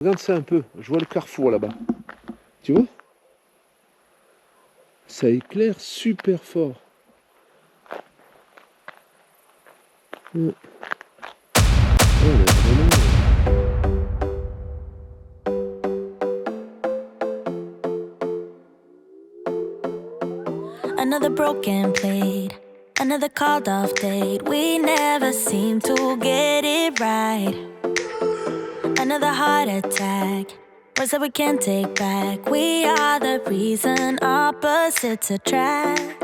Regarde ça un peu, je vois le carrefour là-bas. Tu vois? Ça éclaire super fort. Ouais. Ouais, on a vraiment... Another broken plate, another called off date. We never seem to get it right. Another heart attack, words that we can't take back. We are the reason opposites attract.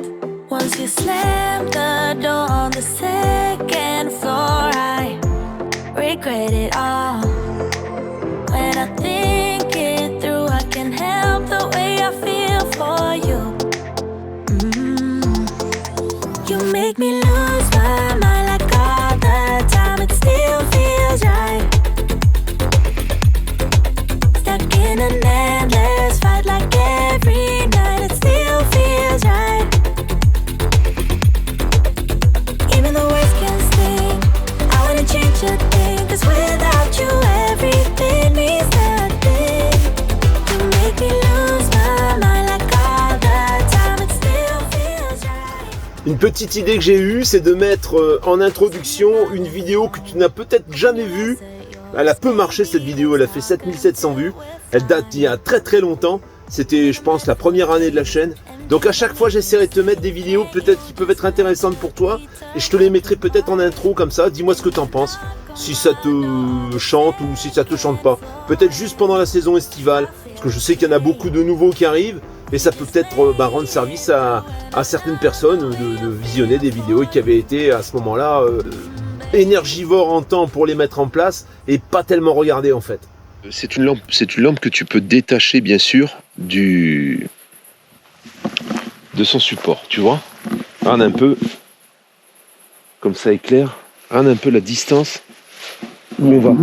Once you slam the door on the second floor, I regret it all. When I think it through, I can't help the way I feel for you. You make me lose my mind like all the time. It still feels right. Stuck in an endless fight like every night. It still feels right. Even the words can sting. I wanna change a thing, 'cause without you everything means nothing. You make me lose my mind like all the time. It still feels right. Une petite idée que j'ai eue, c'est de mettre en introduction une vidéo que tu n'as peut-être jamais vue. Elle a peu marché cette vidéo, elle a fait 7700 vues. Elle date d'il y a très très longtemps. C'était, je pense, la première année de la chaîne. Donc à chaque fois, j'essaierai de te mettre des vidéos peut-être qui peuvent être intéressantes pour toi. Et je te les mettrai peut-être en intro comme ça. Dis-moi ce que tu en penses. Si ça te chante ou si ça te chante pas. Peut-être juste pendant la saison estivale. Parce que je sais qu'il y en a beaucoup de nouveaux qui arrivent. Et ça peut peut-être rendre service à certaines personnes de visionner des vidéos qui avaient été à ce moment-là énergivores en temps pour les mettre en place et pas tellement regardées en fait. C'est une lampe que tu peux détacher bien sûr de son support, tu vois. Regarde un peu comme ça éclaire. Regarde un peu la distance où on va.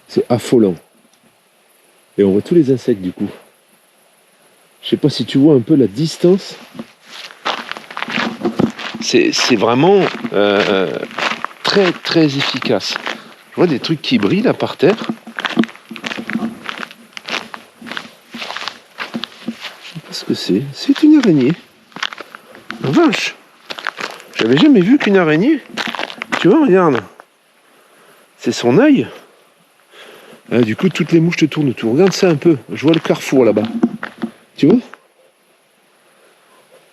C'est affolant. Et on voit tous les insectes du coup. Je sais pas si tu vois un peu la distance. C'est vraiment très très efficace. Je vois des trucs qui brillent là par terre. Je sais pas ce que c'est. C'est une araignée. Oh, vache. J'avais jamais vu qu'une araignée. Tu vois, regarde. C'est son œil. Ah, du coup, toutes les mouches te tournent autour. Regarde ça un peu. Je vois le carrefour là-bas. Tu vois?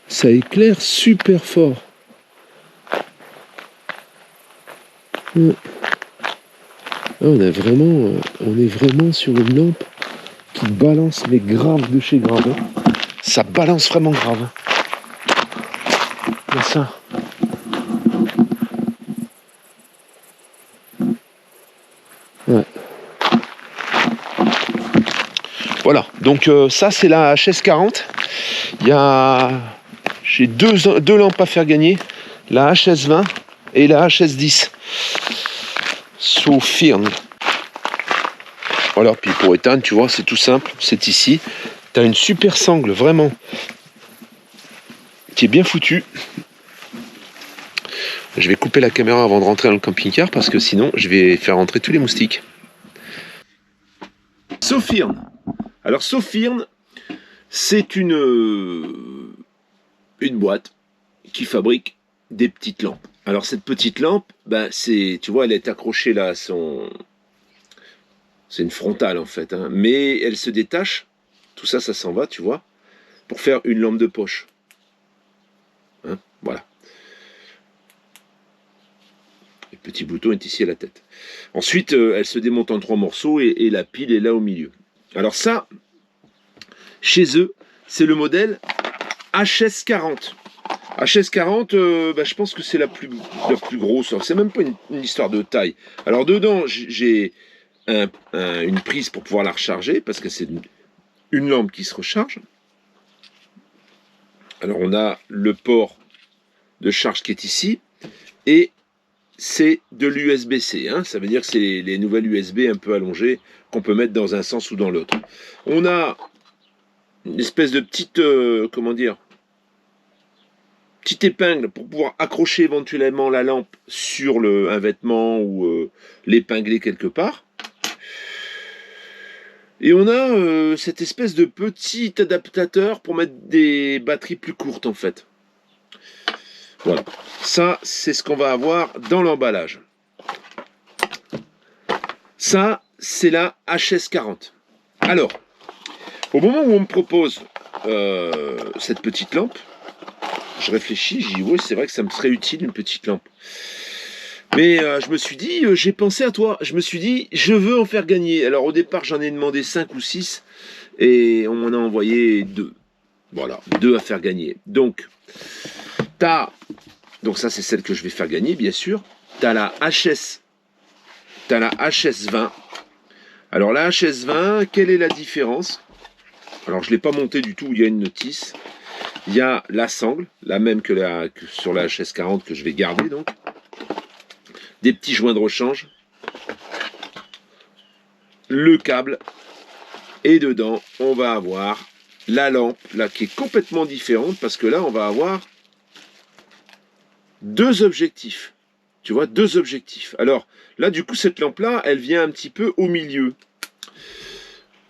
Ça éclaire super fort. Ouais. Ah, on est vraiment sur une lampe qui balance mais grave de chez grave. Hein. Ça balance vraiment grave. Regarde ça. Ouais. Voilà, donc ça c'est la HS40. J'ai deux lampes à faire gagner, la HS20 et la HS10. Sofirn. Voilà, puis pour éteindre, tu vois, c'est tout simple, c'est ici. Tu as une super sangle vraiment qui est bien foutue. Je vais couper la caméra avant de rentrer dans le camping-car parce que sinon je vais faire rentrer tous les moustiques. Sofirn. Alors Sofirn, c'est une boîte qui fabrique des petites lampes. Alors cette petite lampe, ben tu vois, elle est accrochée là à son... C'est une frontale en fait, hein, mais elle se détache, tout ça, ça s'en va, tu vois, pour faire une lampe de poche. Hein, voilà. Le petit bouton est ici à la tête. Ensuite, elle se démonte en 3 morceaux et la pile est là au milieu. Alors ça, chez eux, c'est le modèle HS40. HS40, je pense que c'est la plus grosse. C'est même pas une histoire de taille. Alors dedans, j'ai une prise pour pouvoir la recharger, parce que c'est une lampe qui se recharge. Alors on a le port de charge qui est ici, et c'est de l'USB-C. Hein. Ça veut dire que c'est les nouvelles USB un peu allongées qu'on peut mettre dans un sens ou dans l'autre. On a une espèce de petite, petite épingle pour pouvoir accrocher éventuellement la lampe sur un vêtement ou l'épingler quelque part. Et on a cette espèce de petit adaptateur pour mettre des batteries plus courtes en fait. Voilà, ça c'est ce qu'on va avoir dans l'emballage. Ça c'est la HS40. Alors, au moment où on me propose cette petite lampe, je réfléchis, je dis ouais c'est vrai que ça me serait utile une petite lampe. Mais je me suis dit, j'ai pensé à toi, je me suis dit, je veux en faire gagner. Alors au départ j'en ai demandé 5 ou 6 et on m'en a envoyé 2. Voilà, 2 à faire gagner. Donc ça c'est celle que je vais faire gagner bien sûr. T'as la HS20. Alors la HS20, quelle est la différence? Alors je ne l'ai pas montée du tout, il y a une notice. Il y a la sangle, la même que sur la HS40 que je vais garder donc. Des petits joints de rechange, le câble, et dedans, on va avoir la lampe, là, qui est complètement différente, parce que là, on va avoir 2 objectifs. Tu vois, 2 objectifs. Alors, là, du coup, cette lampe-là, elle vient un petit peu au milieu.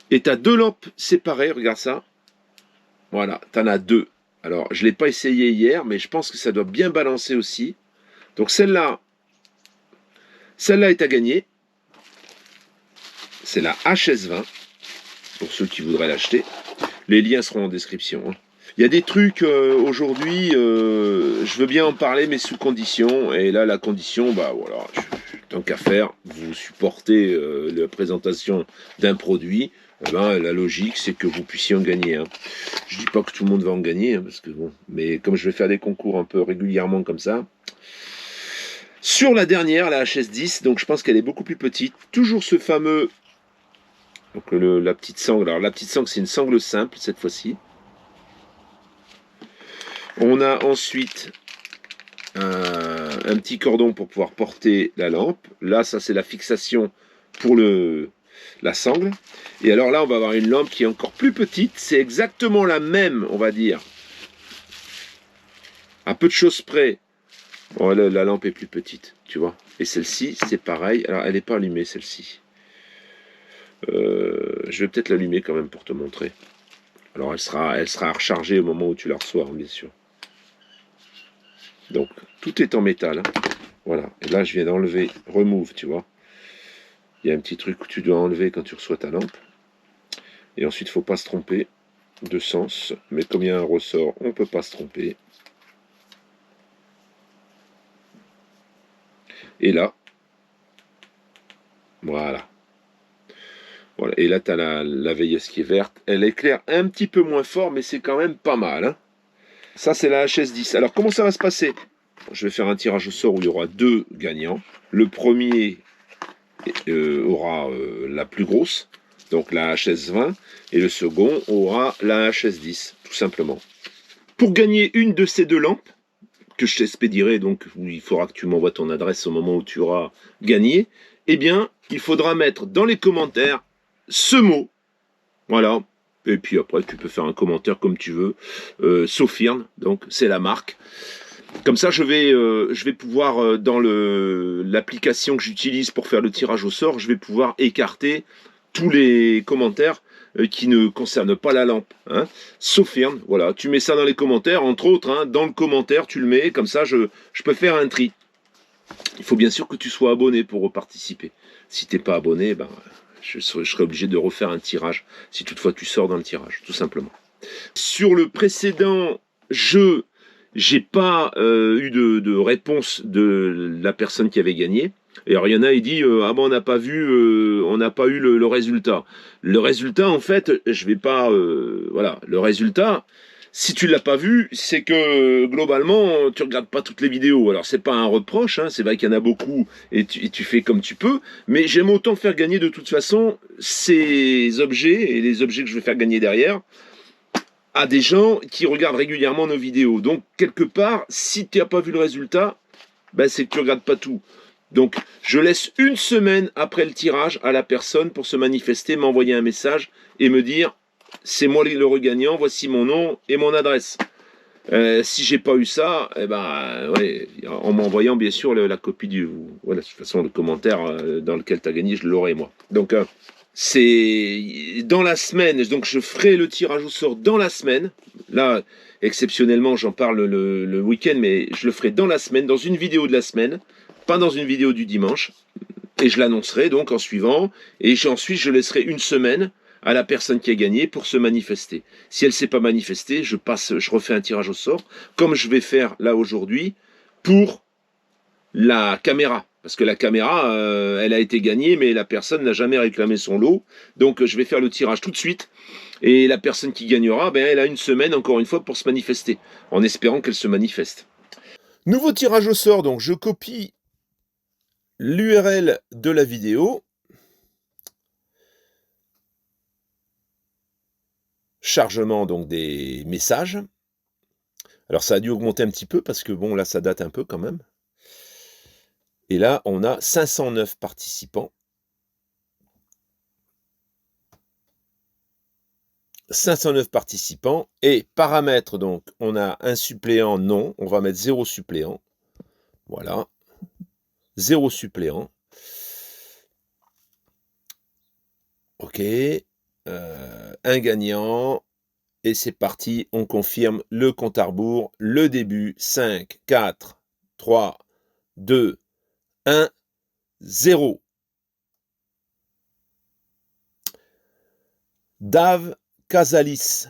Et tu as 2 lampes séparées, regarde ça. Voilà, tu en as 2. Alors, je ne l'ai pas essayé hier, mais je pense que ça doit bien balancer aussi. Donc, celle-là est à gagner. C'est la HS20, pour ceux qui voudraient l'acheter. Les liens seront en description. Hein. Il y a des trucs aujourd'hui, je veux bien en parler, mais sous condition. Et là, la condition, bah voilà, tant qu'à faire, vous supportez la présentation d'un produit. Eh ben, la logique, c'est que vous puissiez en gagner. Hein. Je dis pas que tout le monde va en gagner, hein, parce que bon, mais comme je vais faire des concours un peu régulièrement comme ça. Sur la dernière, la HS10, donc je pense qu'elle est beaucoup plus petite. Toujours ce fameux, donc la petite sangle. Alors la petite sangle, c'est une sangle simple cette fois-ci. On a ensuite un petit cordon pour pouvoir porter la lampe. Là, ça c'est la fixation pour la sangle. Et alors là, on va avoir une lampe qui est encore plus petite. C'est exactement la même, on va dire. À peu de choses près. Bon, la lampe est plus petite, tu vois. Et celle-ci, c'est pareil. Alors, elle n'est pas allumée, celle-ci. Je vais peut-être l'allumer quand même pour te montrer. Alors, elle sera rechargée au moment où tu la reçois, bien sûr. Donc, tout est en métal. Hein. Voilà. Et là, je viens d'enlever Remove, tu vois. Il y a un petit truc que tu dois enlever quand tu reçois ta lampe. Et ensuite, il ne faut pas se tromper de sens. Mais comme il y a un ressort, on ne peut pas se tromper. Et là, voilà. Voilà. Et là, tu as la veilleuse qui est verte. Elle éclaire un petit peu moins fort, mais c'est quand même pas mal. Hein. Ça, c'est la HS10. Alors, comment ça va se passer? Je vais faire un tirage au sort où il y aura 2 gagnants. Le premier aura la plus grosse, donc la HS20, et le second aura la HS10, tout simplement. Pour gagner une de ces 2 lampes, que je t'expédierai, donc il faudra que tu m'envoies ton adresse au moment où tu auras gagné, eh bien, il faudra mettre dans les commentaires ce mot. Voilà. Et puis après, tu peux faire un commentaire comme tu veux. Sofirn, donc c'est la marque. Comme ça, je vais pouvoir, dans l'application que j'utilise pour faire le tirage au sort, je vais pouvoir écarter tous les commentaires qui ne concernent pas la lampe. Hein. Sofirn, voilà, tu mets ça dans les commentaires, entre autres, hein, dans le commentaire, tu le mets, comme ça, je peux faire un tri. Il faut bien sûr que tu sois abonné pour participer. Si tu n'es pas abonné, ben, je serai obligé de refaire un tirage, si toutefois tu sors dans le tirage, tout simplement. Sur le précédent jeu, j'ai pas eu de réponse de la personne qui avait gagné. Et alors il y en a, il dit ah bon, on n'a pas vu, on n'a pas eu le résultat. Le résultat, en fait, je vais pas, voilà, le résultat. Si tu l'as pas vu, c'est que globalement tu regardes pas toutes les vidéos. Alors c'est pas un reproche, hein, c'est vrai qu'il y en a beaucoup et tu fais comme tu peux. Mais j'aime autant faire gagner de toute façon ces objets et les objets que je vais faire gagner derrière à des gens qui regardent régulièrement nos vidéos. Donc, quelque part, si tu n'as pas vu le résultat, ben, c'est que tu ne regardes pas tout. Donc, je laisse 1 semaine après le tirage à la personne pour se manifester, m'envoyer un message et me dire « C'est moi le regagnant, voici mon nom et mon adresse ». Si j'ai pas eu ça, eh ben, ouais, en m'envoyant bien sûr la copie du... Voilà, de toute façon, le commentaire dans lequel tu as gagné, je l'aurai moi. Donc, c'est dans la semaine, donc je ferai le tirage au sort dans la semaine. Là, exceptionnellement, j'en parle le week-end, mais je le ferai dans la semaine, dans une vidéo de la semaine, pas dans une vidéo du dimanche. Et je l'annoncerai donc en suivant, et ensuite je laisserai une semaine à la personne qui a gagné pour se manifester. Si elle ne s'est pas manifestée, je refais un tirage au sort, comme je vais faire là aujourd'hui, pour la caméra. Parce que la caméra, elle a été gagnée, mais la personne n'a jamais réclamé son lot. Donc je vais faire le tirage tout de suite. Et la personne qui gagnera, ben, elle a une semaine, encore une fois, pour se manifester, en espérant qu'elle se manifeste. Nouveau tirage au sort, donc je copie l'URL de la vidéo. Chargement donc des messages. Alors ça a dû augmenter un petit peu, parce que bon, là, ça date un peu quand même. Et là, on a 509 participants. 509 participants. Et paramètres, donc, on a un suppléant, non. On va mettre 0 suppléant. Voilà. 0 suppléant. OK. Un gagnant. Et c'est parti. On confirme le compte à rebours. Le début. 5, 4, 3, 2, 1, 0. Dave Casalis.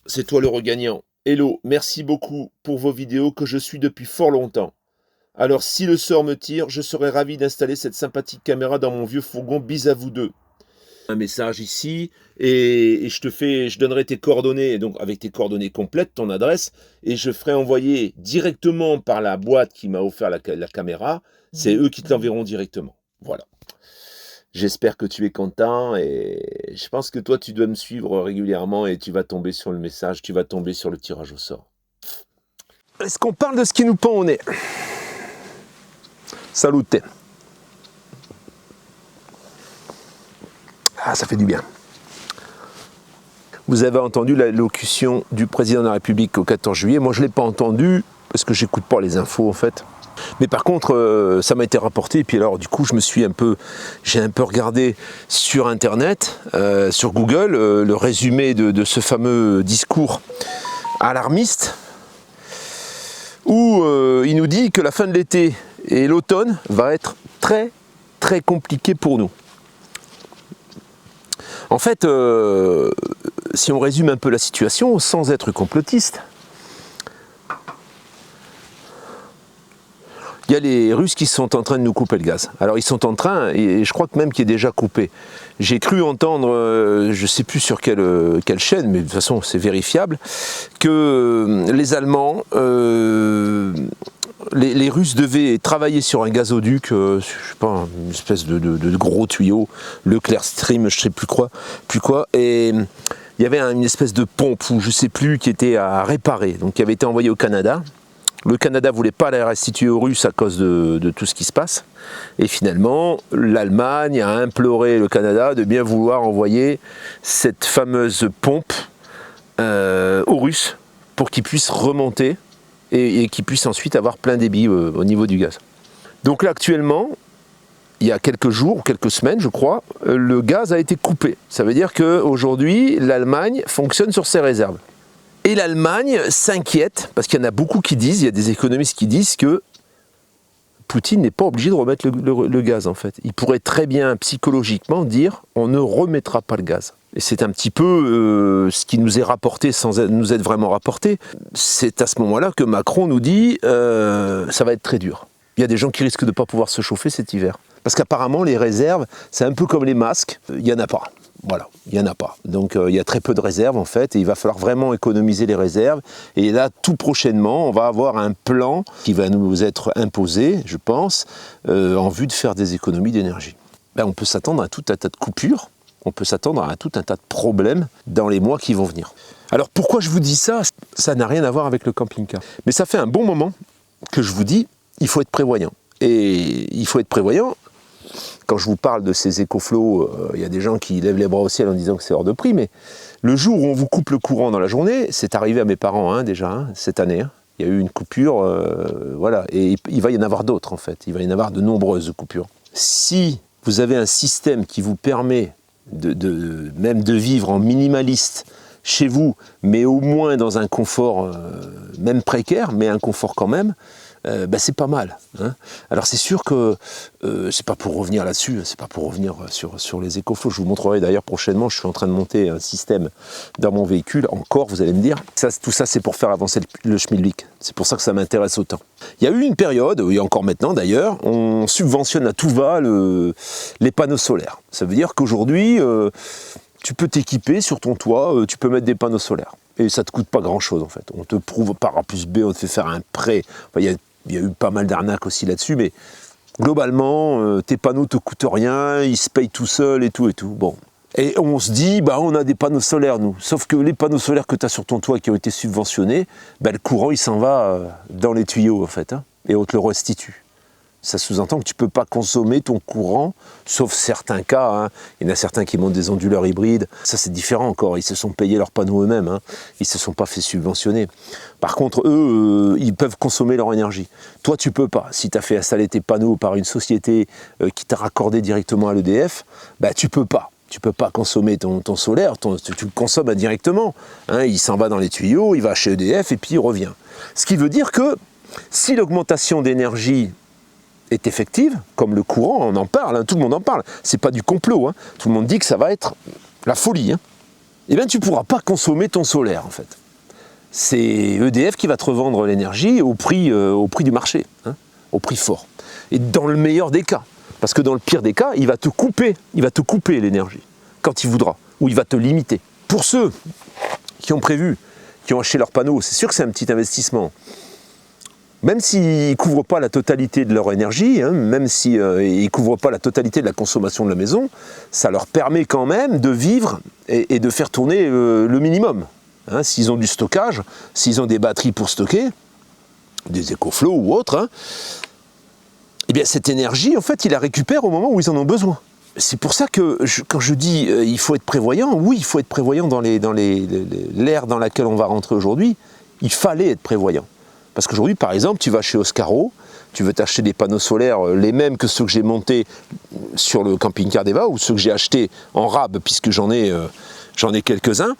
C'est toi le regagnant. Hello, merci beaucoup pour vos vidéos que je suis depuis fort longtemps. Alors si le sort me tire, je serais ravi d'installer cette sympathique caméra dans mon vieux fourgon. Bis à vous deux. Un message ici et je donnerai tes coordonnées, donc avec tes coordonnées complètes, ton adresse, et je ferai envoyer directement par la boîte qui m'a offert la caméra. C'est eux qui te l'enverront directement. Voilà. J'espère que tu es content et je pense que toi tu dois me suivre régulièrement et tu vas tomber sur le message, tu vas tomber sur le tirage au sort. Est-ce qu'on parle de ce qui nous pend au nez? Salute. Ah, ça fait du bien. Vous avez entendu l'allocution du président de la République au 14 juillet. Moi, je ne l'ai pas entendu parce que j'écoute pas les infos en fait. Mais par contre, ça m'a été rapporté. Et puis alors, du coup, j'ai un peu regardé sur Internet, sur Google, le résumé de ce fameux discours alarmiste où il nous dit que la fin de l'été et l'automne va être très, très compliqué pour nous. En fait, si on résume un peu la situation, sans être complotiste, il y a les Russes qui sont en train de nous couper le gaz. Alors ils sont en train, et je crois que même qu'il est déjà coupé. J'ai cru entendre, je ne sais plus sur quelle chaîne, mais de toute façon c'est vérifiable, que les Allemands, les Russes devaient travailler sur un gazoduc, je sais pas, une espèce de gros tuyau, le Clear Stream, je ne sais plus quoi, et il y avait une espèce de pompe, ou je ne sais plus, qui était à réparer, donc qui avait été envoyée au Canada. Le Canada ne voulait pas la restituer aux Russes à cause de tout ce qui se passe. Et finalement, l'Allemagne a imploré le Canada de bien vouloir envoyer cette fameuse pompe aux Russes pour qu'ils puissent remonter et qu'ils puissent ensuite avoir plein débit au niveau du gaz. Donc là, actuellement, il y a quelques jours, quelques semaines, je crois, le gaz a été coupé. Ça veut dire qu'aujourd'hui, l'Allemagne fonctionne sur ses réserves. Et l'Allemagne s'inquiète, parce qu'il y en a beaucoup qui disent, il y a des économistes qui disent que Poutine n'est pas obligé de remettre le gaz en fait. Il pourrait très bien psychologiquement dire on ne remettra pas le gaz. Et c'est un petit peu ce qui nous est rapporté sans nous être vraiment rapporté. C'est à ce moment-là que Macron nous dit ça va être très dur. Il y a des gens qui risquent de ne pas pouvoir se chauffer cet hiver. Parce qu'apparemment les réserves, c'est un peu comme les masques, il n'y en a pas. Voilà, il n'y en a pas. Donc il y a très peu de réserves en fait, et il va falloir vraiment économiser les réserves. Et là, tout prochainement, on va avoir un plan qui va nous être imposé, je pense, en vue de faire des économies d'énergie. Ben, on peut s'attendre à tout un tas de coupures, on peut s'attendre à tout un tas de problèmes dans les mois qui vont venir. Alors pourquoi je vous dis ça? Ça n'a rien à voir avec le camping-car. Mais ça fait un bon moment que je vous dis, il faut être prévoyant. Et il faut être prévoyant. Quand je vous parle de ces écoflots, il y a des gens qui lèvent les bras au ciel en disant que c'est hors de prix, mais le jour où on vous coupe le courant dans la journée, c'est arrivé à mes parents déjà, cette année, il y a eu une coupure, voilà, et il va y en avoir d'autres en fait, il va y en avoir de nombreuses coupures. Si vous avez un système qui vous permet même de vivre en minimaliste chez vous, mais au moins dans un confort, même précaire, mais un confort quand même, c'est pas mal. Hein. Alors c'est sûr que, c'est pas pour revenir là-dessus, c'est pas pour revenir sur les écoflots, je vous montrerai d'ailleurs prochainement, je suis en train de monter un système dans mon véhicule, encore vous allez me dire, tout ça c'est pour faire avancer le schmilblick, c'est pour ça que ça m'intéresse autant. Il y a eu une période, et encore maintenant d'ailleurs, on subventionne à tout va les panneaux solaires. Ça veut dire qu'aujourd'hui, tu peux t'équiper sur ton toit, tu peux mettre des panneaux solaires. Et ça ne te coûte pas grand-chose en fait. On te prouve par A plus B, on te fait faire un prêt. Enfin, il y a eu pas mal d'arnaques aussi là-dessus, mais globalement, tes panneaux ne te coûtent rien, ils se payent tout seuls et tout et tout. Bon. Et on se dit, on a des panneaux solaires nous. Sauf que les panneaux solaires que tu as sur ton toit qui ont été subventionnés, le courant il s'en va dans les tuyaux en fait, hein, et on te le restitue. Ça sous-entend que tu ne peux pas consommer ton courant, sauf certains cas. Hein. Il y en a certains qui montent des onduleurs hybrides. Ça, c'est différent encore. Ils se sont payés leurs panneaux eux-mêmes. Hein. Ils ne se sont pas fait subventionner. Par contre, eux, ils peuvent consommer leur énergie. Toi, tu ne peux pas. Si tu as fait installer tes panneaux par une société qui t'a raccordé directement à l'EDF, tu ne peux pas. Tu ne peux pas consommer ton solaire, tu le consommes indirectement. Hein. Il s'en va dans les tuyaux, il va chez EDF et puis il revient. Ce qui veut dire que si l'augmentation d'énergie est effective, comme le courant, on en parle, hein, tout le monde en parle, c'est pas du complot, hein, tout le monde dit que ça va être la folie, hein, eh bien tu ne pourras pas consommer ton solaire en fait. C'est EDF qui va te revendre l'énergie au prix du marché, hein, au prix fort. Et dans le meilleur des cas, parce que dans le pire des cas, il va te couper l'énergie, quand il voudra, ou il va te limiter. Pour ceux qui ont prévu, qui ont acheté leurs panneaux, c'est sûr que c'est un petit investissement. Même s'ils ne couvrent pas la totalité de leur énergie, hein, même s'ils ne couvrent pas la totalité de la consommation de la maison, ça leur permet quand même de vivre et de faire tourner le minimum. Hein, s'ils ont du stockage, s'ils ont des batteries pour stocker, des EcoFlow ou autres, hein, eh bien cette énergie, en fait, ils la récupèrent au moment où ils en ont besoin. C'est pour ça que quand je dis il faut être prévoyant, oui, il faut être prévoyant dans l'ère dans laquelle on va rentrer aujourd'hui, il fallait être prévoyant. Parce qu'aujourd'hui, par exemple, tu vas chez Oscaro, tu veux t'acheter des panneaux solaires, les mêmes que ceux que j'ai montés sur le camping-car d'Eva, ou ceux que j'ai achetés en rab, puisque j'en ai quelques-uns.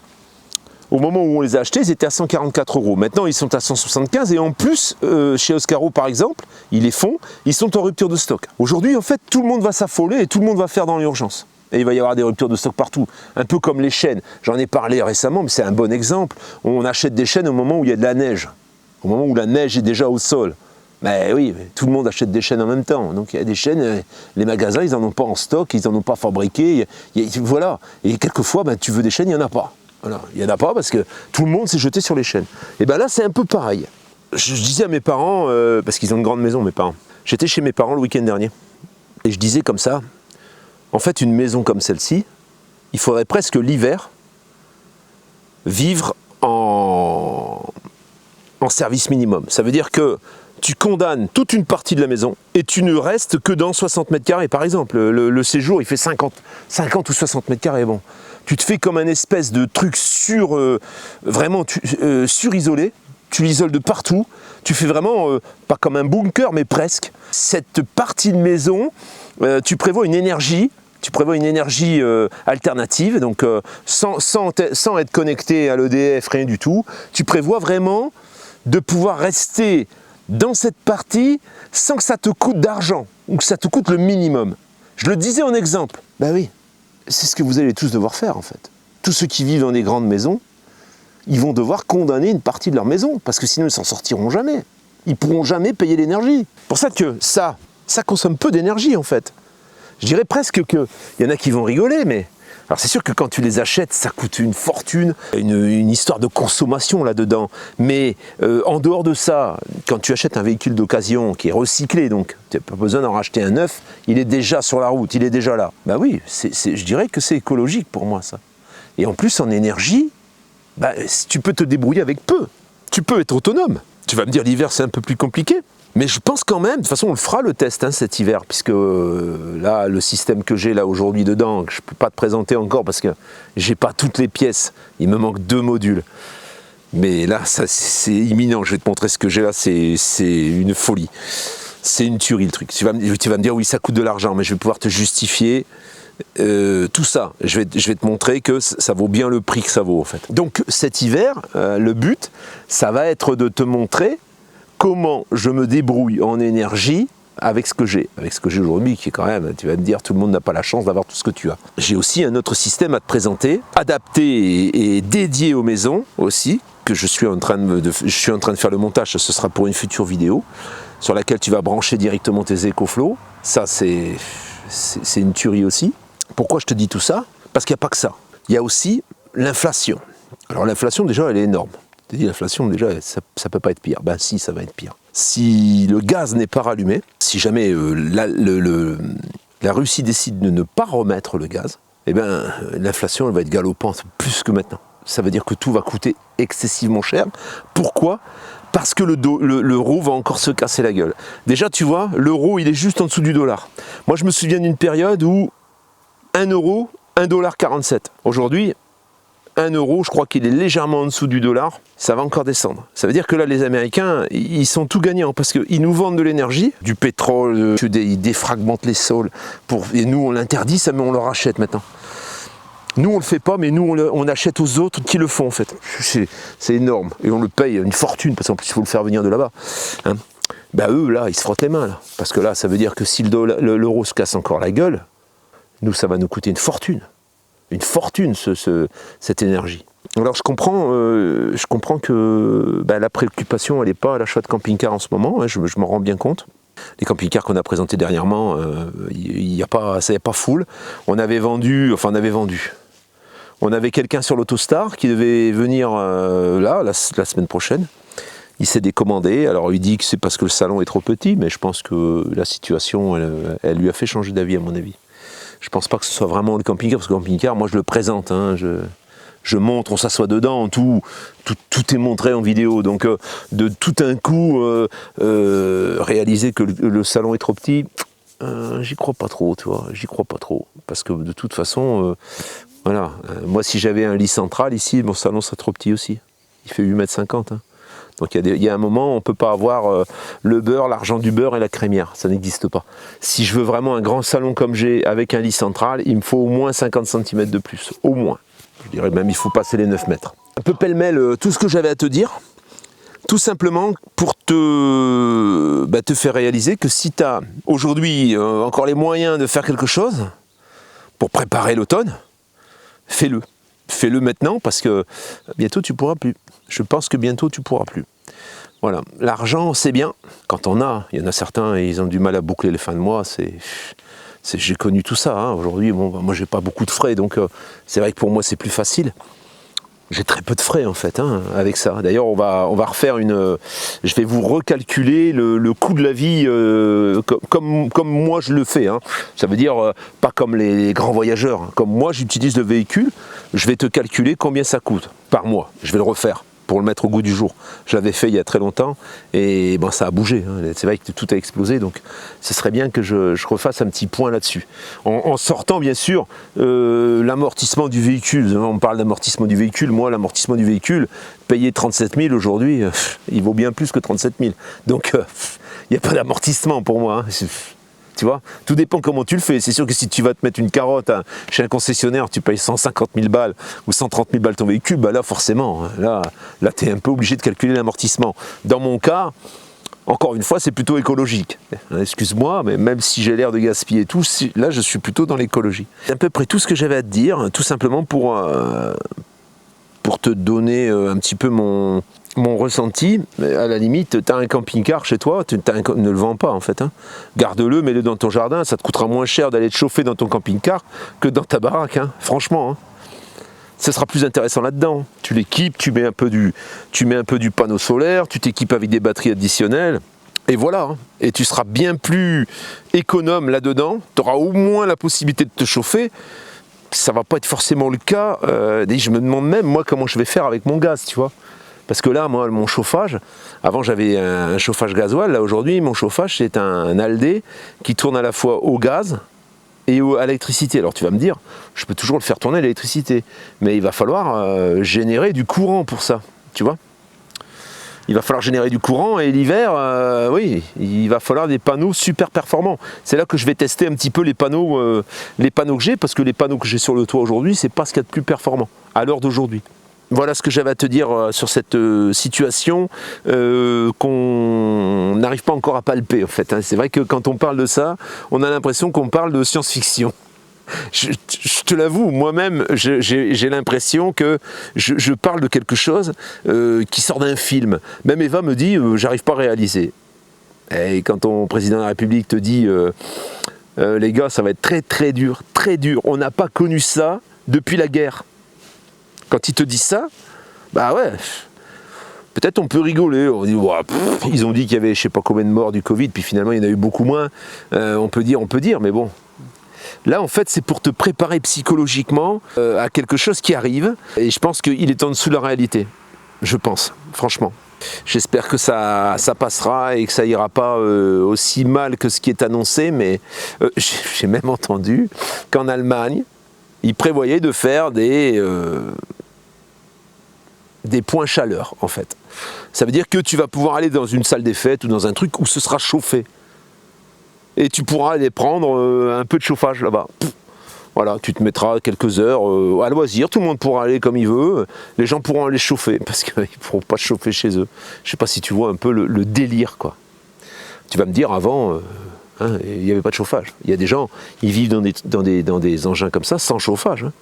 Au moment où on les a achetés, ils étaient à 144 €. Maintenant, ils sont à 175 et en plus, chez Oscaro, par exemple, ils les font, ils sont en rupture de stock. Aujourd'hui, en fait, tout le monde va s'affoler et tout le monde va faire dans l'urgence. Et il va y avoir des ruptures de stock partout, un peu comme les chaînes. J'en ai parlé récemment, mais c'est un bon exemple. On achète des chaînes au moment où il y a de la neige. Au moment où la neige est déjà au sol. Mais oui, tout le monde achète des chaînes en même temps. Donc il y a des chaînes, les magasins, ils n'en ont pas en stock, ils n'en ont pas fabriqué. Voilà. Et quelquefois, tu veux des chaînes, il n'y en a pas. Voilà. Il n'y en a pas parce que tout le monde s'est jeté sur les chaînes. Et bien là, c'est un peu pareil. Je disais à mes parents, parce qu'ils ont une grande maison, mes parents. J'étais chez mes parents le week-end dernier. Et je disais comme ça, en fait, une maison comme celle-ci, il faudrait presque l'hiver vivre en service minimum. Ça veut dire que tu condamnes toute une partie de la maison et tu ne restes que dans 60 mètres carrés. Par exemple, le séjour, il fait 50 ou 60 mètres carrés. Bon. Tu te fais comme un espèce de truc surisolé. Tu l'isoles de partout. Tu fais vraiment, pas comme un bunker, mais presque. Cette partie de maison, tu prévois une énergie. Tu prévois une énergie alternative, donc sans être connecté à l'EDF, rien du tout. Tu prévois vraiment de pouvoir rester dans cette partie sans que ça te coûte d'argent, ou que ça te coûte le minimum. Je le disais en exemple. Ben oui, c'est ce que vous allez tous devoir faire en fait. Tous ceux qui vivent dans des grandes maisons, ils vont devoir condamner une partie de leur maison, parce que sinon ils s'en sortiront jamais. Ils ne pourront jamais payer l'énergie. C'est pour ça que ça consomme peu d'énergie en fait. Je dirais presque qu'il y en a qui vont rigoler, mais... Alors c'est sûr que quand tu les achètes, ça coûte une fortune, une histoire de consommation là-dedans. Mais en dehors de ça, quand tu achètes un véhicule d'occasion qui est recyclé, donc tu n'as pas besoin d'en racheter un neuf, il est déjà sur la route, il est déjà là. Bah oui, je dirais que c'est écologique pour moi ça. Et en plus en énergie, tu peux te débrouiller avec peu. Tu peux être autonome. Tu vas me dire l'hiver c'est un peu plus compliqué. Mais je pense quand même, de toute façon on le fera le test cet hiver, puisque là le système que j'ai là aujourd'hui dedans, que je ne peux pas te présenter encore parce que j'ai pas toutes les pièces, il me manque 2 modules. Mais là c'est imminent, je vais te montrer ce que j'ai là, c'est une folie. C'est une tuerie le truc. Tu vas me dire oui ça coûte de l'argent, mais je vais pouvoir te justifier tout ça. Je vais te montrer que ça vaut bien le prix que ça vaut en fait. Donc cet hiver, le but, ça va être de te montrer comment je me débrouille en énergie avec ce que j'ai aujourd'hui, qui est quand même, tu vas me dire, tout le monde n'a pas la chance d'avoir tout ce que tu as. J'ai aussi un autre système à te présenter, adapté et dédié aux maisons aussi, que je suis en train de faire le montage, ce sera pour une future vidéo, sur laquelle tu vas brancher directement tes EcoFlow. Ça, c'est une tuerie aussi. Pourquoi je te dis tout ça? Parce qu'il n'y a pas que ça. Il y a aussi l'inflation. Alors l'inflation, déjà, elle est énorme. Je te dis, l'inflation, déjà, ça ne peut pas être pire. Ben si, ça va être pire. Si le gaz n'est pas rallumé, si jamais la Russie décide de ne pas remettre le gaz, eh ben, l'inflation elle va être galopante plus que maintenant. Ça veut dire que tout va coûter excessivement cher. Pourquoi? Parce que l'euro va encore se casser la gueule. Déjà, tu vois, l'euro, il est juste en dessous du dollar. Moi, je me souviens d'une période où 1 euro, 1,47 $. Aujourd'hui, 1 euro, je crois qu'il est légèrement en dessous du dollar, ça va encore descendre. Ça veut dire que là, les Américains, ils sont tout gagnants parce qu'ils nous vendent de l'énergie, du pétrole, ils défragmentent les sols, et nous, on l'interdit, ça, mais on le rachète maintenant. Nous, on le fait pas, mais nous, on achète aux autres qui le font, en fait. C'est énorme. Et on le paye une fortune, parce qu'en plus, il faut le faire venir de là-bas. Hein. Ben, eux, là, ils se frottent les mains, là. Parce que là, ça veut dire que si l'euro se casse encore la gueule, nous, ça va nous coûter une fortune. Une fortune, cette énergie. Alors, je comprends que la préoccupation, elle n'est pas à l'achat de camping-car en ce moment, hein, je m'en rends bien compte. Les camping-cars qu'on a présentés dernièrement, il n'y a pas foule. On avait vendu. On avait quelqu'un sur l'Autostar qui devait venir la semaine prochaine. Il s'est décommandé. Alors il dit que c'est parce que le salon est trop petit, mais je pense que la situation, elle lui a fait changer d'avis à mon avis. Je pense pas que ce soit vraiment le camping-car, parce que le camping-car, moi je le présente, hein, je montre, on s'assoit dedans, tout est montré en vidéo. Donc de tout un coup réaliser que le salon est trop petit, j'y crois pas trop, tu vois, parce que de toute façon, voilà, moi si j'avais un lit central ici, mon salon serait trop petit aussi. Il fait 8,50 m. Hein. Donc il y a un moment, on ne peut pas avoir le beurre, l'argent du beurre et la crémière, ça n'existe pas. Si je veux vraiment un grand salon comme j'ai, avec un lit central, il me faut au moins 50 cm de plus, au moins. Je dirais même il faut passer les 9 mètres. Un peu pêle-mêle tout ce que j'avais à te dire, tout simplement pour te faire réaliser que si tu as aujourd'hui encore les moyens de faire quelque chose pour préparer l'automne, fais-le. Fais-le maintenant parce que bientôt tu ne pourras plus. Je pense que bientôt tu ne pourras plus. Voilà, l'argent c'est bien quand on a. Il y en a certains et ils ont du mal à boucler les fins de mois. J'ai connu tout ça. Hein. Aujourd'hui, moi j'ai pas beaucoup de frais, donc c'est vrai que pour moi c'est plus facile. J'ai très peu de frais en fait avec ça. D'ailleurs, on va refaire je vais vous recalculer le coût de la vie comme moi je le fais. Hein. Ça veut dire pas comme les grands voyageurs. Hein. Comme moi j'utilise le véhicule, je vais te calculer combien ça coûte par mois. Je vais le refaire pour le mettre au goût du jour. Je l'avais fait il y a très longtemps et ça a bougé. Hein. C'est vrai que tout a explosé, donc ce serait bien que je refasse un petit point là-dessus. En sortant bien sûr l'amortissement du véhicule. On parle d'amortissement du véhicule. Moi, l'amortissement du véhicule, payer 37 000 aujourd'hui, il vaut bien plus que 37 000. Donc il n'y a pas d'amortissement pour moi. Hein. Tu vois, tout dépend comment tu le fais. C'est sûr que si tu vas te mettre une carotte chez un concessionnaire, tu payes 150 000 balles ou 130 000 balles ton véhicule, là forcément, là tu es un peu obligé de calculer l'amortissement. Dans mon cas, encore une fois, c'est plutôt écologique. Excuse-moi, mais même si j'ai l'air de gaspiller tout, là je suis plutôt dans l'écologie. C'est à peu près tout ce que j'avais à te dire, tout simplement pour te donner un petit peu mon ressenti. À la limite, tu as un camping-car chez toi, ne le vends pas en fait. Hein. Garde-le, mets-le dans ton jardin, ça te coûtera moins cher d'aller te chauffer dans ton camping-car que dans ta baraque, hein. Franchement. Hein. Ça sera plus intéressant là-dedans. Tu l'équipes, tu mets un peu du panneau solaire, tu t'équipes avec des batteries additionnelles, et voilà. Hein. Et tu seras bien plus économe là-dedans, tu auras au moins la possibilité de te chauffer. Ça va pas être forcément le cas. Je me demande même, moi, comment je vais faire avec mon gaz, tu vois. Parce que là, moi, mon chauffage, avant j'avais un chauffage gasoil, là aujourd'hui, mon chauffage c'est un Aldé qui tourne à la fois au gaz et à l'électricité. Alors tu vas me dire, je peux toujours le faire tourner à l'électricité, mais il va falloir générer du courant pour ça, tu vois. il va falloir générer du courant et l'hiver, oui, il va falloir des panneaux super performants. C'est là que je vais tester un petit peu les panneaux que j'ai, parce que les panneaux que j'ai sur le toit aujourd'hui, c'est pas ce qu'il y a de plus performant à l'heure d'aujourd'hui. Voilà ce que j'avais à te dire sur cette situation qu'on n'arrive pas encore à palper en fait. C'est vrai que quand on parle de ça, on a l'impression qu'on parle de science-fiction. Je te l'avoue, moi-même, j'ai l'impression que je parle de quelque chose qui sort d'un film. Même Eva me dit, j'arrive pas à réaliser. Et quand ton président de la République te dit, les gars, ça va être très très dur, on n'a pas connu ça depuis la guerre. Quand ils te disent ça, bah ouais, peut-être on peut rigoler, on dit, ouais, ils ont dit qu'il y avait je sais pas combien de morts du Covid, puis finalement il y en a eu beaucoup moins, on peut dire, mais bon. Là en fait c'est pour te préparer psychologiquement à quelque chose qui arrive, et je pense qu'il est en dessous de la réalité, je pense, franchement. J'espère que ça passera et que ça ira pas aussi mal que ce qui est annoncé, mais j'ai même entendu qu'en Allemagne, ils prévoyaient de faire des points chaleur, en fait. Ça veut dire que tu vas pouvoir aller dans une salle des fêtes ou dans un truc où ce sera chauffé. Et tu pourras aller prendre un peu de chauffage là-bas. Voilà, tu te mettras quelques heures à loisir, tout le monde pourra aller comme il veut, les gens pourront aller chauffer, parce qu'ils ne pourront pas chauffer chez eux. Je ne sais pas si tu vois un peu le délire, quoi. Tu vas me dire, avant... il n'y avait pas de chauffage. Il y a des gens, ils vivent dans des engins comme ça, sans chauffage. Hein.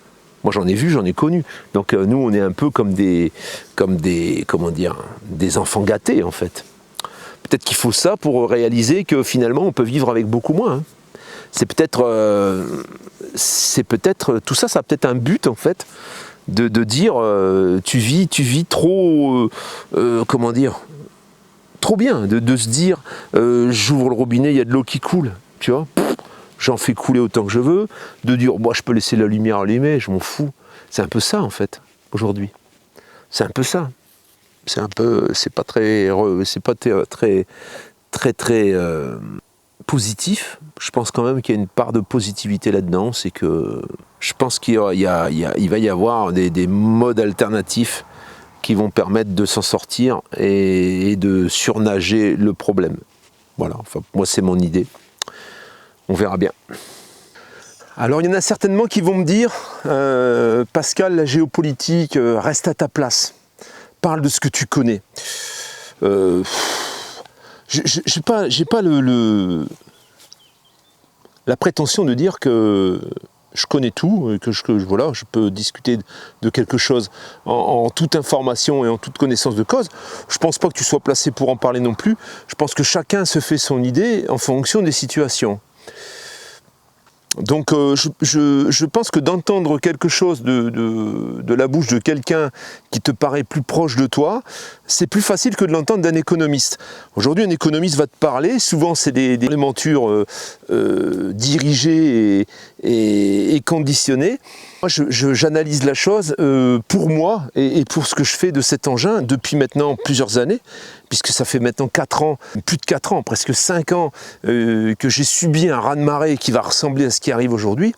Moi j'en ai vu, j'en ai connu. Donc nous on est un peu comme des enfants gâtés en fait. Peut-être qu'il faut ça pour réaliser que finalement on peut vivre avec beaucoup moins. Hein. C'est peut-être tout ça, ça a peut-être un but en fait, de dire tu vis trop, trop bien, de se dire j'ouvre le robinet, il y a de l'eau qui coule, tu vois, j'en fais couler autant que je veux, de dire moi je peux laisser la lumière allumée, je m'en fous. C'est un peu ça en fait aujourd'hui. C'est un peu ça. C'est pas très positif. Je pense quand même qu'il y a une part de positivité là-dedans, c'est que je pense qu'il va y avoir des modes alternatifs qui vont permettre de s'en sortir et de surnager le problème. Voilà, enfin, moi c'est mon idée. On verra bien. Alors il y en a certainement qui vont me dire Pascal, la géopolitique, reste à ta place. Parle de ce que tu connais. J'ai pas la prétention de dire que je connais tout, que je peux discuter de quelque chose en toute information et en toute connaissance de cause. Je pense pas que tu sois placé pour en parler non plus. Je pense que chacun se fait son idée en fonction des situations. Donc je pense que d'entendre quelque chose de la bouche de quelqu'un qui te paraît plus proche de toi, c'est plus facile que de l'entendre d'un économiste. Aujourd'hui, un économiste va te parler, souvent c'est des mentures dirigées et conditionnées. Moi, j'analyse la chose pour moi et pour ce que je fais de cet engin depuis maintenant plusieurs années, puisque ça fait maintenant 4 ans, plus de 4 ans, presque 5 ans, que j'ai subi un raz-de-marée qui va ressembler à ce qui arrive aujourd'hui,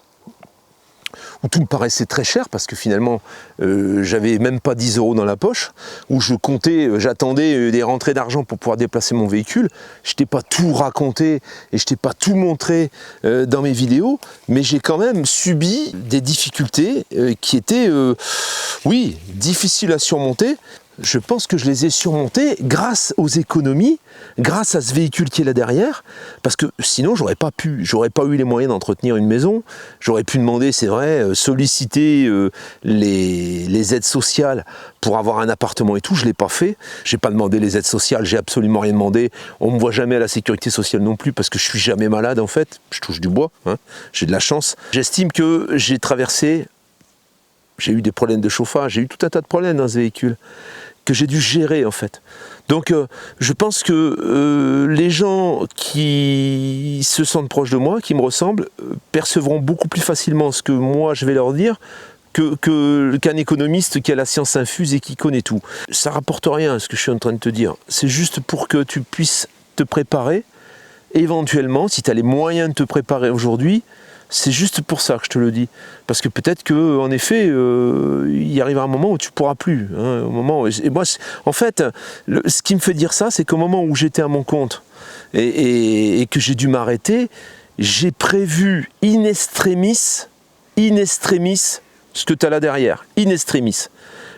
où tout me paraissait très cher, parce que finalement, j'avais même pas 10 € dans la poche, où j'attendais des rentrées d'argent pour pouvoir déplacer mon véhicule. Je t'ai pas tout raconté et je t'ai pas tout montré dans mes vidéos, mais j'ai quand même subi des difficultés qui étaient, oui, difficiles à surmonter. Je pense que je les ai surmontés grâce aux économies, grâce à ce véhicule qui est là derrière, parce que sinon j'aurais pas eu les moyens d'entretenir une maison, j'aurais pu demander, c'est vrai, solliciter les aides sociales pour avoir un appartement et tout, je l'ai pas fait, j'ai pas demandé les aides sociales, j'ai absolument rien demandé, on me voit jamais à la sécurité sociale non plus, parce que je suis jamais malade en fait, je touche du bois, hein, j'ai de la chance. J'estime que j'ai eu des problèmes de chauffage, j'ai eu tout un tas de problèmes dans ce véhicule, que j'ai dû gérer en fait. Donc je pense que les gens qui se sentent proches de moi, qui me ressemblent, percevront beaucoup plus facilement ce que moi je vais leur dire qu'un économiste qui a la science infuse et qui connaît tout. Ça rapporte rien ce que je suis en train de te dire. C'est juste pour que tu puisses te préparer, éventuellement, si tu as les moyens de te préparer aujourd'hui, C'est juste pour ça que je te le dis. Parce que peut-être qu'en effet, il y arrivera un moment où tu ne pourras plus. Hein, au moment, et moi, en fait, ce qui me fait dire ça, c'est qu'au moment où j'étais à mon compte et que j'ai dû m'arrêter, j'ai prévu in extremis, ce que tu as là derrière, in extremis.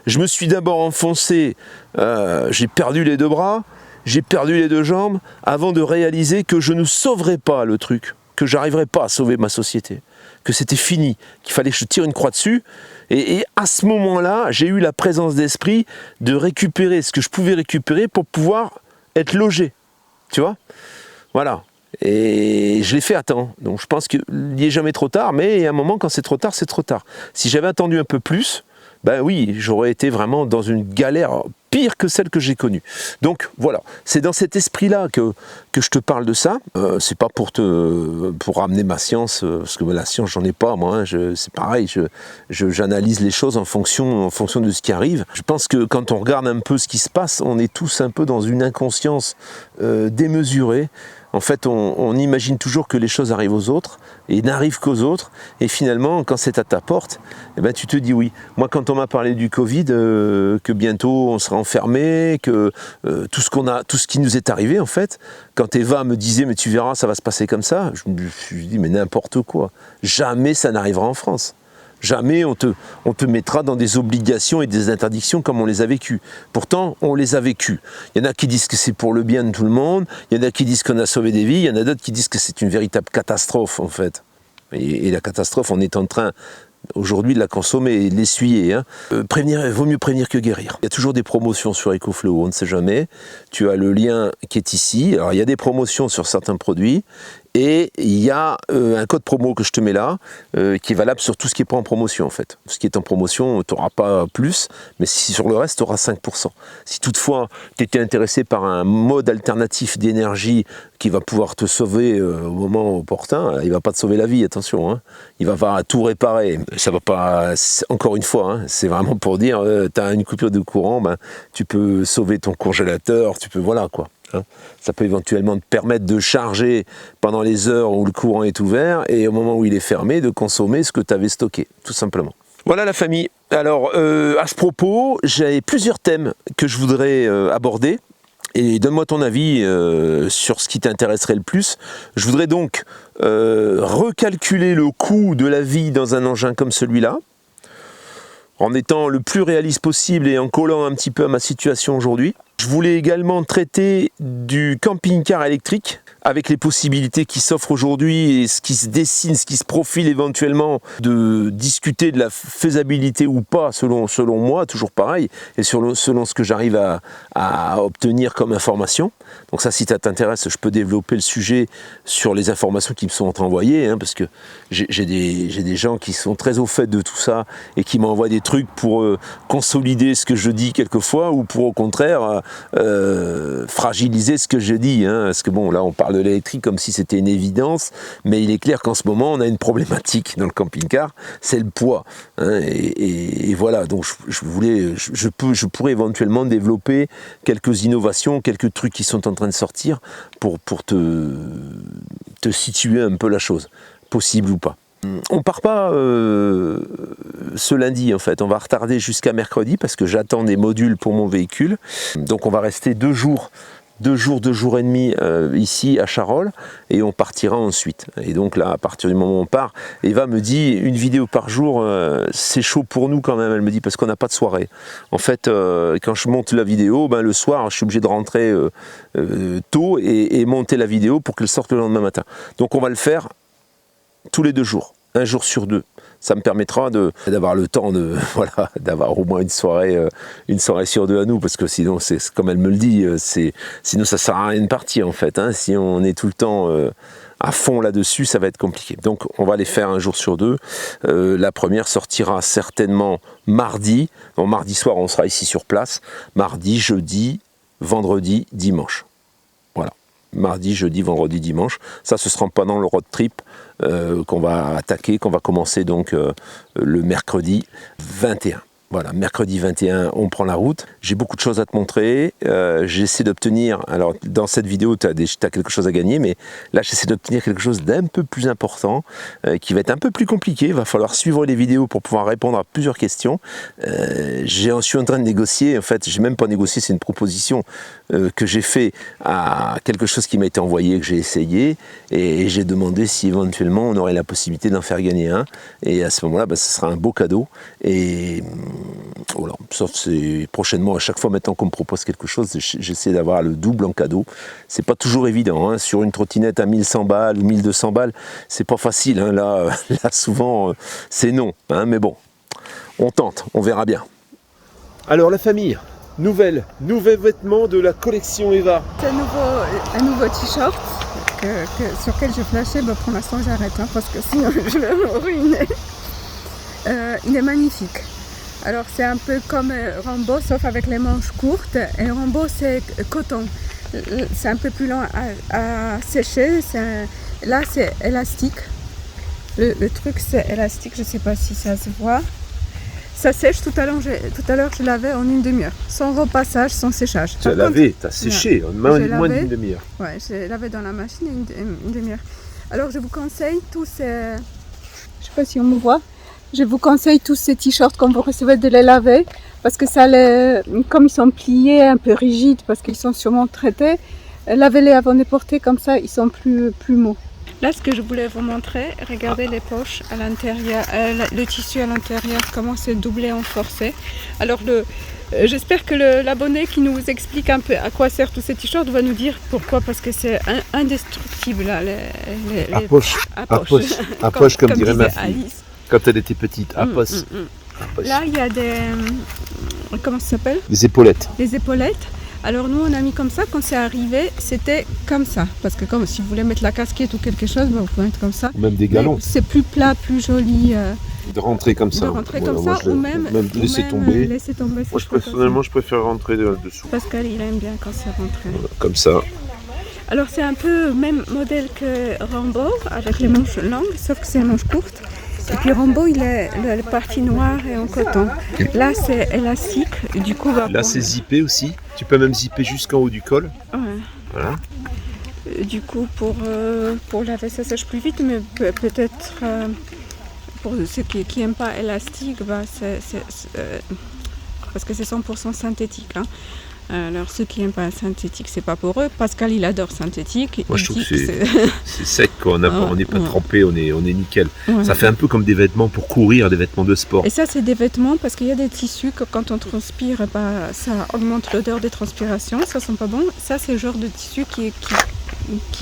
Je me suis d'abord enfoncé, j'ai perdu les 2 bras, j'ai perdu les 2 jambes, avant de réaliser que je ne sauverais pas le truc, que j'arriverais pas à sauver ma société, que c'était fini, qu'il fallait que je tire une croix dessus. Et à ce moment-là, j'ai eu la présence d'esprit de récupérer ce que je pouvais récupérer pour pouvoir être logé. Tu vois ? Voilà. Et je l'ai fait à temps. Donc je pense qu'il n'y est jamais trop tard, mais il y a un moment, quand c'est trop tard, c'est trop tard. Si j'avais attendu un peu plus, ben oui, j'aurais été vraiment dans une galère pire que celle que j'ai connue. Donc voilà, c'est dans cet esprit-là que je te parle de ça. C'est pas pour ramener ma science, parce que la science, j'en ai pas, moi. Hein, c'est pareil, j'analyse les choses en fonction de ce qui arrive. Je pense que quand on regarde un peu ce qui se passe, on est tous un peu dans une inconscience démesurée. En fait, on imagine toujours que les choses arrivent aux autres et n'arrivent qu'aux autres. Et finalement, quand c'est à ta porte, eh ben, tu te dis oui. Moi, quand on m'a parlé du Covid, que bientôt on sera enfermé, que tout ce qui nous est arrivé, en fait, quand Eva me disait mais tu verras, ça va se passer comme ça, je me suis dit mais n'importe quoi. Jamais ça n'arrivera en France. Jamais on te mettra dans des obligations et des interdictions comme on les a vécues. Pourtant, on les a vécues. Il y en a qui disent que c'est pour le bien de tout le monde, il y en a qui disent qu'on a sauvé des vies, il y en a d'autres qui disent que c'est une véritable catastrophe, en fait. Et la catastrophe, on est en train aujourd'hui de la consommer et de l'essuyer. Hein. Vaut mieux prévenir que guérir. Il y a toujours des promotions sur EcoFlow, on ne sait jamais. Tu as le lien qui est ici. Alors, il y a des promotions sur certains produits. Et il y a un code promo que je te mets là, qui est valable sur tout ce qui n'est pas en promotion en fait. Ce qui est en promotion, tu n'auras pas plus, mais si sur le reste, tu auras 5%. Si toutefois, tu étais intéressé par un mode alternatif d'énergie qui va pouvoir te sauver au moment opportun, il ne va pas te sauver la vie, attention. Hein. Il va tout réparer. Ça va pas, encore une fois, hein, c'est vraiment pour dire, tu as une coupure de courant, ben, tu peux sauver ton congélateur, tu peux, voilà quoi. Hein. Ça peut éventuellement te permettre de charger pendant les heures où le courant est ouvert et au moment où il est fermé, de consommer ce que tu avais stocké, tout simplement. Voilà la famille. Alors, à ce propos, j'ai plusieurs thèmes que je voudrais aborder. Et donne-moi ton avis sur ce qui t'intéresserait le plus. Je voudrais donc recalculer le coût de la vie dans un engin comme celui-là, en étant le plus réaliste possible et en collant un petit peu à ma situation aujourd'hui. Je voulais également traiter du camping-car électrique avec les possibilités qui s'offrent aujourd'hui et ce qui se dessine, ce qui se profile éventuellement, de discuter de la faisabilité ou pas selon moi, toujours pareil, et selon ce que j'arrive à obtenir comme information. Donc ça, si ça t'intéresse, je peux développer le sujet sur les informations qui me sont envoyées, hein, parce que j'ai des gens qui sont très au fait de tout ça et qui m'envoient des trucs pour consolider ce que je dis quelquefois ou pour au contraire fragiliser ce que je dis, hein, parce que bon, là on parle de l'électrique comme si c'était une évidence, mais il est clair qu'en ce moment on a une problématique dans le camping-car, c'est le poids, hein, et voilà, donc je pourrais éventuellement développer quelques innovations, quelques trucs qui sont en train de sortir pour te situer un peu la chose, possible ou pas. On part pas ce lundi en fait, on va retarder jusqu'à mercredi parce que j'attends des modules pour mon véhicule, donc on va rester 2 jours et demi ici à Charolles et on partira ensuite. Et donc là, à partir du moment où on part, Eva me dit une vidéo par jour, c'est chaud pour nous quand même, elle me dit, parce qu'on n'a pas de soirée. En fait, quand je monte la vidéo, ben, le soir, je suis obligé de rentrer tôt et monter la vidéo pour qu'elle sorte le lendemain matin. Donc on va le faire tous les 2 jours, 1 jour sur 2. Ça me permettra d'avoir le temps d'avoir au moins une soirée sur 2 à nous, parce que sinon, c'est comme elle me le dit, sinon ça sert à rien de partir en fait. Hein. Si on est tout le temps à fond là-dessus, ça va être compliqué. Donc on va les faire 1 jour sur 2. La première sortira certainement mardi. Donc mardi soir, on sera ici sur place. Mardi, jeudi, vendredi, dimanche. Voilà. Mardi, jeudi, vendredi, dimanche. Ça, ce sera pendant le road trip qu'on va attaquer, qu'on va commencer donc le mercredi 21. Voilà, mercredi 21, on prend la route. J'ai beaucoup de choses à te montrer. J'essaie d'obtenir, alors dans cette vidéo, tu as quelque chose à gagner, mais là, j'essaie d'obtenir quelque chose d'un peu plus important, qui va être un peu plus compliqué. Il va falloir suivre les vidéos pour pouvoir répondre à plusieurs questions. Je suis en train de négocier, en fait, j'ai même pas négocié, c'est une proposition que j'ai fait à quelque chose qui m'a été envoyé, que j'ai essayé, et j'ai demandé si éventuellement on aurait la possibilité d'en faire gagner un. Et à ce moment-là, ce sera un beau cadeau. Et voilà, sauf c'est prochainement, à chaque fois maintenant qu'on me propose quelque chose, j'essaie d'avoir le double en cadeau. C'est pas toujours évident, hein. Sur une trottinette à 1100 balles ou 1200 balles, c'est pas facile, hein. Là souvent c'est non, hein. Mais bon, on tente, on verra bien. Alors la famille, nouvel vêtement de la collection Eva. C'est un nouveau t-shirt sur lequel je flashais. Pour l'instant j'arrête, hein, parce que sinon je vais me ruiner. Il est magnifique. Alors c'est un peu comme Rambo, sauf avec les manches courtes. Et Rambo c'est coton. C'est un peu plus lent à sécher. Là c'est élastique. Le truc c'est élastique, je ne sais pas si ça se voit. Ça sèche, tout à l'heure je lavais en une demi-heure, sans repassage, sans séchage. Tu as lavé, tu as séché en moins d'une demi-heure. Oui, j'ai lavé dans la machine une demi-heure. Alors je vous conseille tous ces... Je ne sais pas si on me voit. Je vous conseille tous ces t-shirts quand vous recevez de les laver, parce que comme ils sont pliés, un peu rigides, parce qu'ils sont sûrement traités, lavez-les avant de les porter, comme ça ils sont plus mous. Là, ce que je voulais vous montrer, regardez les poches à l'intérieur, le tissu à l'intérieur, comment c'est doublé, renforcé. Alors, j'espère que l'abonné qui nous explique un peu à quoi servent tous ces t-shirts va nous dire pourquoi, parce que c'est indestructible, là, à poche, comme dirait ma fille, Alice. Quand elle était petite, à poche. Là, il y a des... Comment ça s'appelle? Des épaulettes. Des épaulettes. Alors nous on a mis comme ça, quand c'est arrivé c'était comme ça, parce que comme si vous voulez mettre la casquette ou quelque chose, vous pouvez mettre comme ça. Ou même des galons. C'est plus plat, plus joli. De rentrer comme ça. De rentrer comme ça, ou même laisser tomber. Moi personnellement je préfère rentrer dessous. Pascal il aime bien quand c'est rentré. Voilà, comme ça. Alors c'est un peu le même modèle que Rambo, avec les manches longues, sauf que c'est les manches courtes. Et puis Rambo, la partie noire est en coton. Là, c'est élastique. Du coup, là, c'est zippé aussi. Tu peux même zipper jusqu'en haut du col. Ouais. Voilà. Du coup, pour laver, ça sèche plus vite, mais peut-être pour ceux qui n'aiment pas élastique, parce que c'est 100% synthétique. Hein. Alors ceux qui n'aiment pas synthétique, c'est pas pour eux. Pascal, il adore synthétique. Moi, je trouve que c'est sec, quoi. On n'est pas trempé, on est nickel. Ouais. Ça fait un peu comme des vêtements pour courir, des vêtements de sport. Et ça, c'est des vêtements parce qu'il y a des tissus que quand on transpire, ça augmente l'odeur des transpirations. Ça sent pas bon. Ça, c'est le genre de tissu qui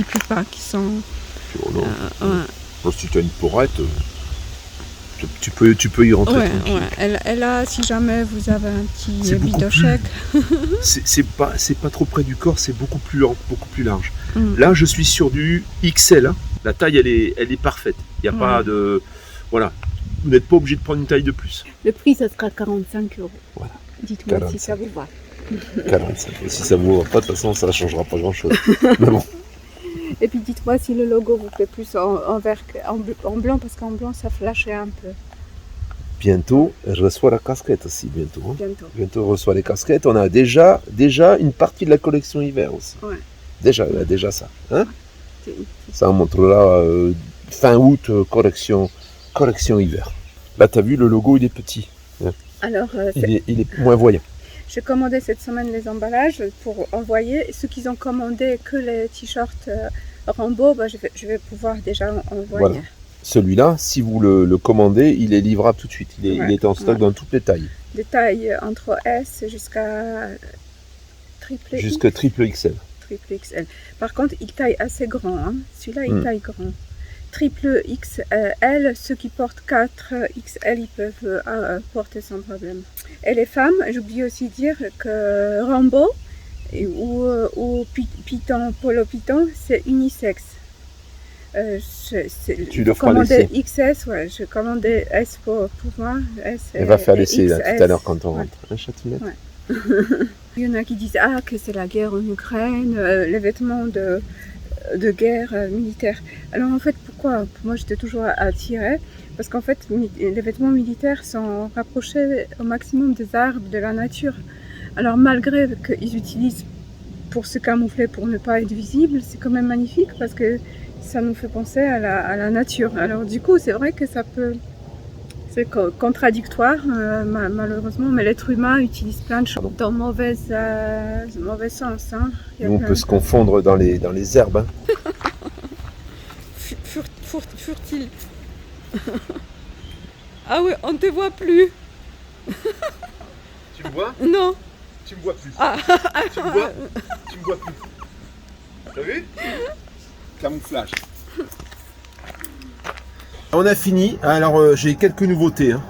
pue pas, qui sont. Si tu as une porrette. Tu peux y rentrer. Ouais. Elle a, si jamais vous avez un petit bidochèque. C'est pas trop près du corps, c'est beaucoup plus large. Là, je suis sur du XL. Hein. La taille, elle est parfaite. Il n'y a pas de... Voilà. Vous n'êtes pas obligé de prendre une taille de plus. Le prix, ça sera 45 €. Voilà. Dites-moi 45. Si ça vous va. 45. Et si ça vous va pas, de toute façon, ça ne changera pas grand-chose. Mais bon. Et puis dites-moi si le logo vous plaît plus en blanc, parce qu'en blanc ça flashait un peu. Bientôt, je reçois la casquette aussi, bientôt. Hein. Bientôt, je reçois les casquettes. On a déjà une partie de la collection hiver aussi. Ouais. Déjà ça. Hein, ça on montrera fin août, collection hiver. Là, tu as vu, le logo, il est petit. Hein. Alors, il est moins voyant. J'ai commandé cette semaine les emballages pour envoyer. Ceux qui ont commandé que les t-shirts Rambo, je vais pouvoir déjà envoyer. Voilà. Celui-là, si vous le commandez, il est livrable tout de suite. Il est en stock dans toutes les tailles. Des tailles entre S jusqu'à triple jusqu'à triple XL. Triple XL. Par contre, il taille assez grand. Hein. Celui-là, il taille grand. Triple XL, ceux qui portent 4 XL, ils peuvent porter sans problème. Et les femmes, j'oublie aussi de dire que Rambo ou Python, Polo Python, c'est unisexe. Tu le feras laisser. XS, ouais, je commandais S pour moi. S elle va faire l'essai tout à l'heure quand on rentre. Un chatinette. Ouais. Il y en a qui disent que c'est la guerre en Ukraine, les vêtements de guerre militaire. Alors en fait, pourquoi? Moi, j'étais toujours attirée Parce qu'en fait, les vêtements militaires sont rapprochés au maximum des arbres, de la nature. Alors malgré qu'ils utilisent pour se camoufler, pour ne pas être visibles, c'est quand même magnifique parce que ça nous fait penser à la nature. Alors du coup, c'est vrai que ça peut... C'est contradictoire, malheureusement, mais l'être humain utilise plein de choses dans mauvais sens. Hein. Nous, on peut se confondre dans les herbes. Hein. Furtil. Ah oui, on te voit plus. Tu me vois? Non. Tu me vois plus. Ah. Tu me vois? Tu me vois plus. T'as vu? Camouflage. On a fini. Alors j'ai quelques nouveautés. Hein.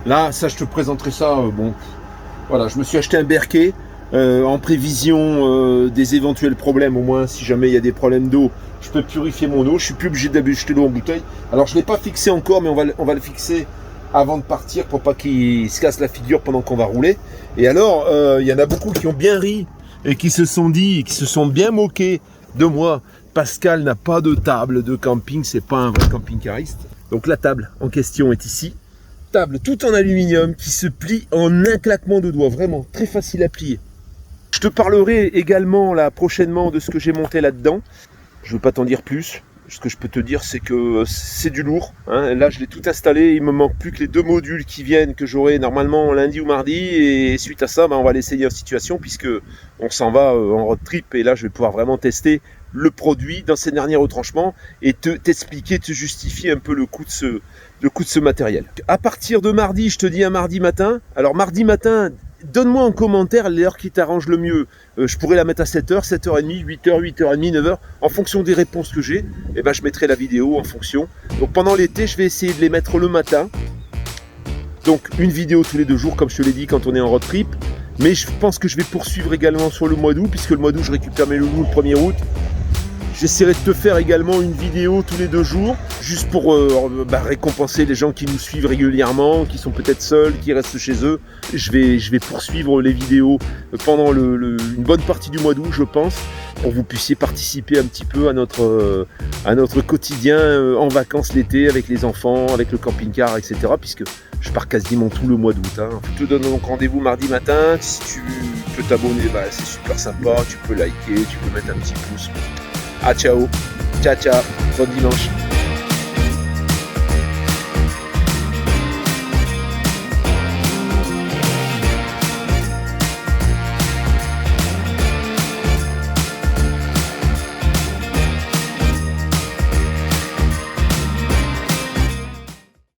Là, ça, je te présenterai ça. Bon, voilà, je me suis acheté un Berkey en prévision des éventuels problèmes. Au moins, si jamais il y a des problèmes d'eau, je peux purifier mon eau. Je suis plus obligé d'acheter l'eau en bouteille. Alors, je l'ai pas fixé encore, mais on va le fixer avant de partir pour pas qu'il se casse la figure pendant qu'on va rouler. Et alors, il y en a beaucoup qui ont bien ri et qui se sont dit, qui se sont bien moqués de moi. Pascal n'a pas de table de camping, c'est pas un vrai camping-cariste. Donc la table en question est ici. Table tout en aluminium qui se plie en un claquement de doigts, vraiment très facile à plier. Je te parlerai également là prochainement de ce que j'ai monté là-dedans. Je ne veux pas t'en dire plus. Ce que je peux te dire, c'est que c'est du lourd. Hein. Là, je l'ai tout installé. Il me manque plus que les 2 modules qui viennent, que j'aurai normalement lundi ou mardi. Et suite à ça, on va l'essayer en situation, puisque on s'en va en road trip. Et là, je vais pouvoir vraiment tester le produit dans ses derniers retranchements et t'expliquer, te justifier un peu le coût de ce matériel. À partir de mardi, je te dis un mardi matin. Alors, mardi matin, donne-moi en commentaire l'heure qui t'arrange le mieux. Je pourrais la mettre à 7h, 7h30, 8h, 8h30, 9h. En fonction des réponses que j'ai, eh ben, je mettrai la vidéo en fonction. Donc pendant l'été, je vais essayer de les mettre le matin. Donc une vidéo tous les 2 jours, comme je te l'ai dit quand on est en road trip. Mais je pense que je vais poursuivre également sur le mois d'août, puisque le mois d'août, je récupère mes loulous le 1er août. J'essaierai de te faire également une vidéo tous les 2 jours, juste pour récompenser les gens qui nous suivent régulièrement, qui sont peut-être seuls, qui restent chez eux. Je vais poursuivre les vidéos pendant une bonne partie du mois d'août, je pense, pour que vous puissiez participer un petit peu à notre quotidien en vacances l'été, avec les enfants, avec le camping-car, etc. Puisque je pars quasiment tout le mois d'août. Hein. Je te donne donc rendez-vous mardi matin. Si tu peux t'abonner, c'est super sympa. Tu peux liker, tu peux mettre un petit pouce. Ah ciao, ciao, bon dimanche.